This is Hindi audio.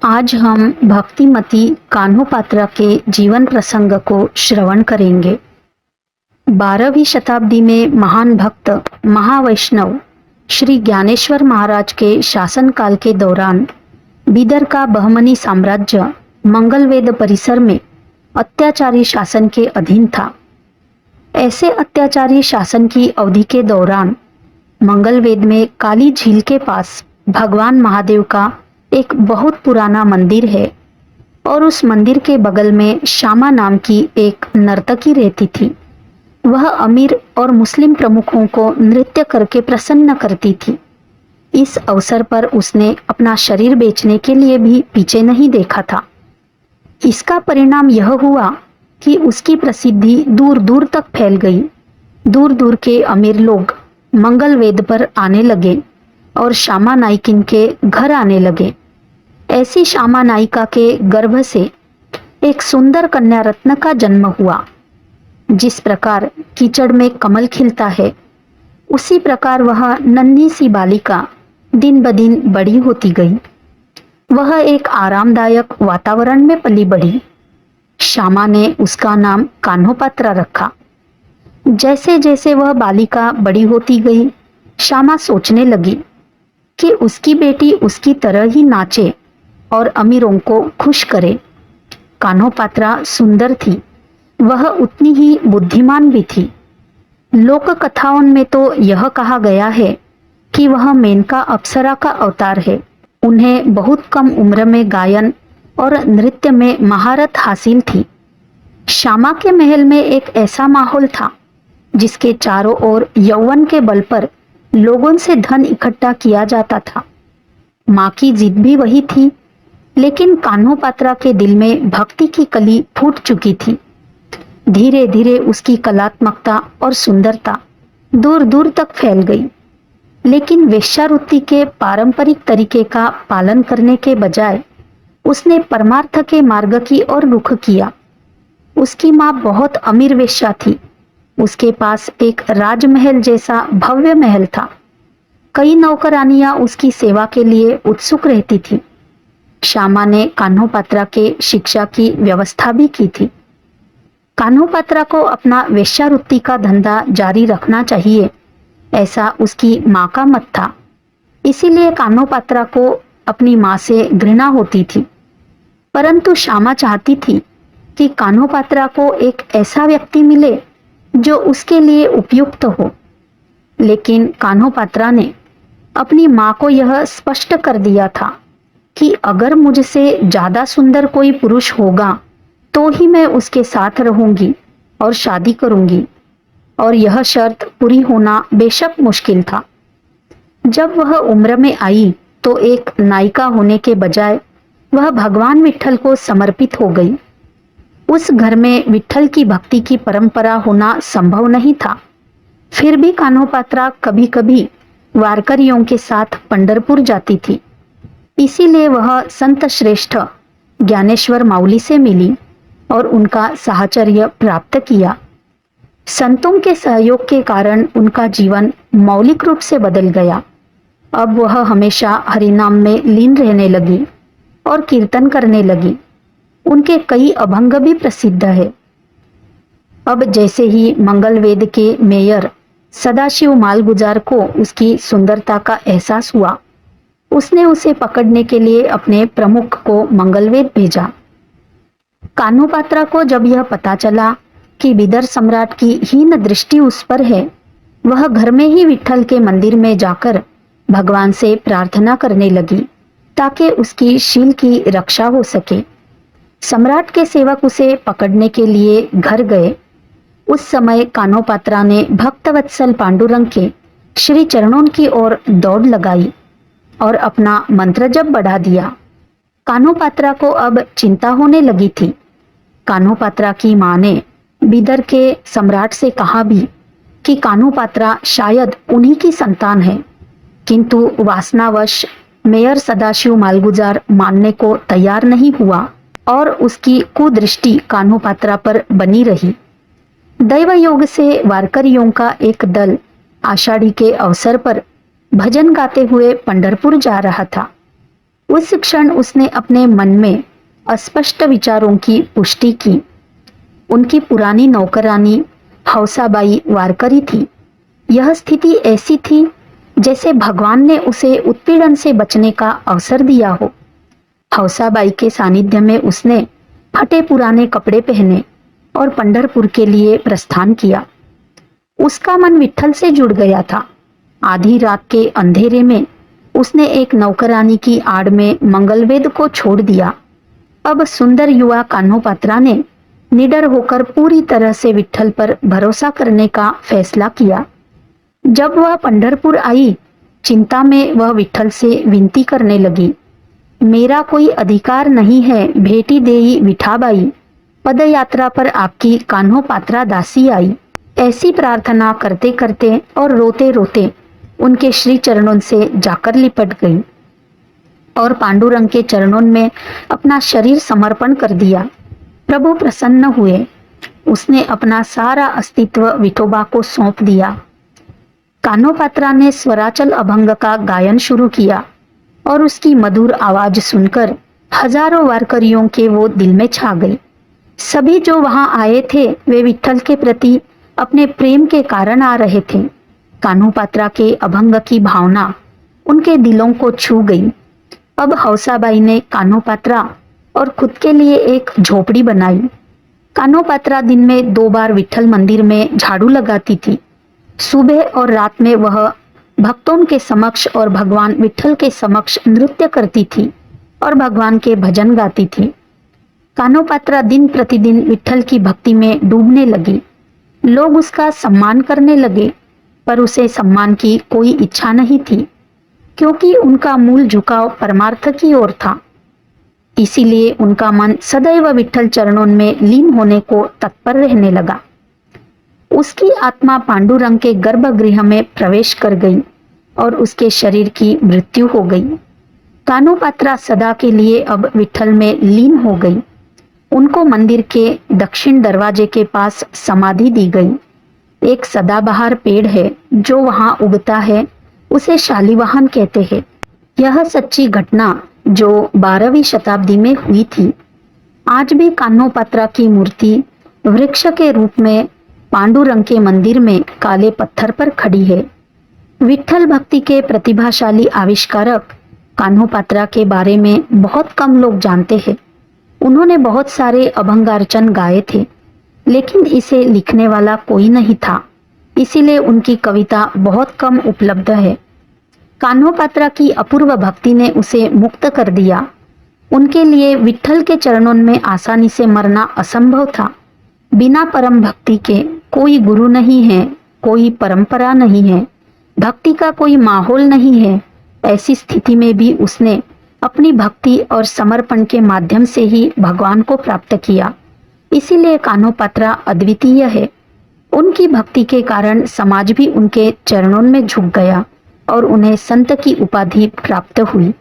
आज हम भक्तिमती कान्होपात्रा के जीवन प्रसंग को श्रवण करेंगे। 12वीं शताब्दी में महान भक्त महावैष्णव श्री ज्ञानेश्वर महाराज के शासनकाल के दौरान बीदर का बहमनी साम्राज्य मंगलवेद परिसर में अत्याचारी शासन के अधीन था। ऐसे अत्याचारी शासन की अवधि के दौरान मंगलवेद में काली झील के पास भगवान महादेव का एक बहुत पुराना मंदिर है और उस मंदिर के बगल में श्यामा नाम की एक नर्तकी रहती थी। वह अमीर और मुस्लिम प्रमुखों को नृत्य करके प्रसन्न करती थी। इस अवसर पर उसने अपना शरीर बेचने के लिए भी पीछे नहीं देखा था। इसका परिणाम यह हुआ कि उसकी प्रसिद्धि दूर दूर तक फैल गई। दूर दूर के अमीर लोग मंगलवेद पर आने लगे और श्यामा नायकिन के घर आने लगे। ऐसी श्यामा नायिका के गर्भ से एक सुंदर कन्या रत्न का जन्म हुआ। जिस प्रकार कीचड़ में कमल खिलता है, उसी प्रकार वह नन्ही सी बालिका दिन ब दिन बड़ी होती गई। वह एक आरामदायक वातावरण में पली बढ़ी। श्यामा ने उसका नाम कान्होपात्रा रखा। जैसे जैसे वह बालिका बड़ी होती गई, श्यामा सोचने लगी कि उसकी बेटी उसकी तरह ही नाचे और अमीरों को खुश करे। कान्होपात्रा सुंदर थी, वह उतनी ही बुद्धिमान भी थी। लोक कथाओं में तो यह कहा गया है कि वह मेनका अप्सरा का अवतार है। उन्हें बहुत कम उम्र में गायन और नृत्य में महारत हासिल थी। श्यामा के महल में एक ऐसा माहौल था जिसके चारों ओर यौवन के बल पर लोगों से धन इकट्ठा किया जाता था। माँ की जिद भी वही थी, लेकिन कान्होपात्रा के दिल में भक्ति की कली फूट चुकी थी। धीरे धीरे उसकी कलात्मकता और सुंदरता दूर दूर तक फैल गई। लेकिन वेश्यावृत्ति के पारंपरिक तरीके का पालन करने के बजाय उसने परमार्थ के मार्ग की ओर रुख किया। उसकी माँ बहुत अमीर वेश्या थी। उसके पास एक राजमहल जैसा भव्य महल था। कई नौकरानियां उसकी सेवा के लिए उत्सुक रहती थी। श्यामा ने कान्होपात्रा के शिक्षा की व्यवस्था भी की थी। कान्होपात्रा को अपना वेश्यावृत्ति का धंधा जारी रखना चाहिए, ऐसा उसकी माँ का मत था। इसीलिए कान्होपात्रा को अपनी माँ से घृणा होती थी। परंतु श्यामा चाहती थी कि कान्होपात्रा को एक ऐसा व्यक्ति मिले जो उसके लिए उपयुक्त हो। लेकिन कान्होपात्रा ने अपनी माँ को यह स्पष्ट कर दिया था कि अगर मुझसे ज्यादा सुंदर कोई पुरुष होगा तो ही मैं उसके साथ रहूंगी और शादी करूंगी, और यह शर्त पूरी होना बेशक मुश्किल था। जब वह उम्र में आई तो एक नायिका होने के बजाय वह भगवान विट्ठल को समर्पित हो गई। उस घर में विट्ठल की भक्ति की परंपरा होना संभव नहीं था। फिर भी कान्होपात्रा कभी कभी वारकरियों के साथ पंढरपुर जाती थी। इसीलिए वह संत श्रेष्ठ ज्ञानेश्वर माउली से मिली और उनका साहचर्य प्राप्त किया। संतों के सहयोग के कारण उनका जीवन मौलिक रूप से बदल गया। अब वह हमेशा हरिनाम में लीन रहने लगी और कीर्तन करने लगी। उनके कई अभंग भी प्रसिद्ध है। अब जैसे ही मंगलवेद के मेयर सदाशिव मालगुजार को उसकी सुंदरता का एहसास हुआ, उसने उसे पकड़ने के लिए अपने प्रमुख को मंगलवेद भेजा। कान्होपात्रा को जब यह पता चला कि बीदर सम्राट की हीन दृष्टि उस पर है, वह घर में ही विट्ठल के मंदिर में जाकर भगवान से प्रार्थना करने लगी ताकि उसकी शील की रक्षा हो सके। सम्राट के सेवक उसे पकड़ने के लिए घर गए। उस समय कान्होपात्रा ने भक्तवत्सल पांडुरंग के श्री चरणों की ओर दौड़ लगाई और अपना मंत्र जप बढ़ा दिया। कान्होपात्रा को अब चिंता होने लगी थी। कान्होपात्रा की माँ ने बीदर के सम्राट से कहा भी कि कान्होपात्रा शायद उन्हीं की संतान है, किंतु वासनावश मेयर सदाशिव मालगुजार मानने को तैयार नहीं हुआ और उसकी कुदृष्टि कान्होपात्रा पर बनी रही। दैव योग से वारकरियों का एक दल आषाढ़ी के अवसर पर भजन गाते हुए पंढरपुर जा रहा था। उस क्षण उसने अपने मन में अस्पष्ट विचारों की पुष्टि की। उनकी पुरानी नौकरानी हौसाबाई वारकरी थी। यह स्थिति ऐसी थी जैसे भगवान ने उसे उत्पीड़न से बचने का अवसर दिया हो। हौसाबाई के सानिध्य में उसने फटे पुराने कपड़े पहने और पंढरपुर के लिए प्रस्थान किया। उसका मन विट्ठल से जुड़ गया था। आधी रात के अंधेरे में उसने एक नौकरानी की आड़ में मंगलवेद को छोड़ दिया। अब सुंदर युवा कान्होपात्रा ने निडर होकर पूरी तरह से विट्ठल पर भरोसा करने का फैसला किया। जब वह पंढरपुर आई, चिंता में वह विट्ठल से विनती करने लगी, मेरा कोई अधिकार नहीं है भेटी देई विठाबाई, पदयात्रा पर आपकी कान्होपात्रा दासी आई। ऐसी प्रार्थना करते करते और रोते रोते उनके श्री चरणों से जाकर लिपट गई और पांडुरंग के चरणों में अपना शरीर समर्पण कर दिया। प्रभु प्रसन्न हुए। उसने अपना सारा अस्तित्व विठोबा को सौंप दिया। कान्होपात्रा ने स्वराचल अभंग का गायन शुरू किया और उसकी मधुर आवाज सुनकर हजारों वारकरियों के वो दिल में छा गई। सभी जो वहां आए थे वे विट्ठल के प्रति अपने प्रेम के कारण आ रहे थे। कान्होपात्रा के अभंग की भावना उनके दिलों को छू गई। अब हौसाबाई ने कान्होपात्रा और खुद के लिए एक झोपड़ी बनाई। कान्होपात्रा दिन में 2 बार विट्ठल मंदिर में झाड़ू लगाती थी। सुबह और रात में वह भक्तों के समक्ष और भगवान विट्ठल के समक्ष नृत्य करती थी और भगवान के भजन गाती थी। कान्होपात्रा दिन प्रतिदिन विट्ठल की भक्ति में डूबने लगी। लोग उसका सम्मान करने लगे, पर उसे सम्मान की कोई इच्छा नहीं थी, क्योंकि उनका मूल झुकाव परमार्थ की ओर था। इसीलिए उनका मन सदैव विट्ठल चरणों में लीन होने को तत्पर रहने लगा। उसकी आत्मा पांडुरंग के गर्भगृह में प्रवेश कर गई और उसके शरीर की मृत्यु हो गई। कान्होपात्रा सदा के लिए अब विट्ठल में लीन हो गई। उनको मंदिर के दक्षिण दरवाजे के पास समाधि दी गई। एक सदाबहार पेड़ है जो वहां उगता है, उसे शालिवाहन कहते हैं। यह सच्ची घटना जो 12वीं शताब्दी में हुई थी। आज भी कान्होपात्रा की मूर्ति वृक्ष के रूप में पांडुरंग के मंदिर में काले पत्थर पर खड़ी है। विट्ठल भक्ति के प्रतिभाशाली आविष्कारक कान्होपात्रा के बारे में बहुत कम लोग जानते हैं। उन्होंने बहुत सारे अभंगार्चन गाए थे, लेकिन इसे लिखने वाला कोई नहीं था, इसीलिए उनकी कविता बहुत कम उपलब्ध है। कान्होपात्रा की अपूर्व भक्ति ने उसे मुक्त कर दिया। उनके लिए विट्ठल के चरणों में आसानी से मरना असंभव था। बिना परम भक्ति के कोई गुरु नहीं है, कोई परंपरा नहीं है, भक्ति का कोई माहौल नहीं है। ऐसी स्थिति में भी उसने अपनी भक्ति और समर्पण के माध्यम से ही भगवान को प्राप्त किया। इसीलिए कान्होपात्रा अद्वितीय है। उनकी भक्ति के कारण समाज भी उनके चरणों में झुक गया और उन्हें संत की उपाधि प्राप्त हुई।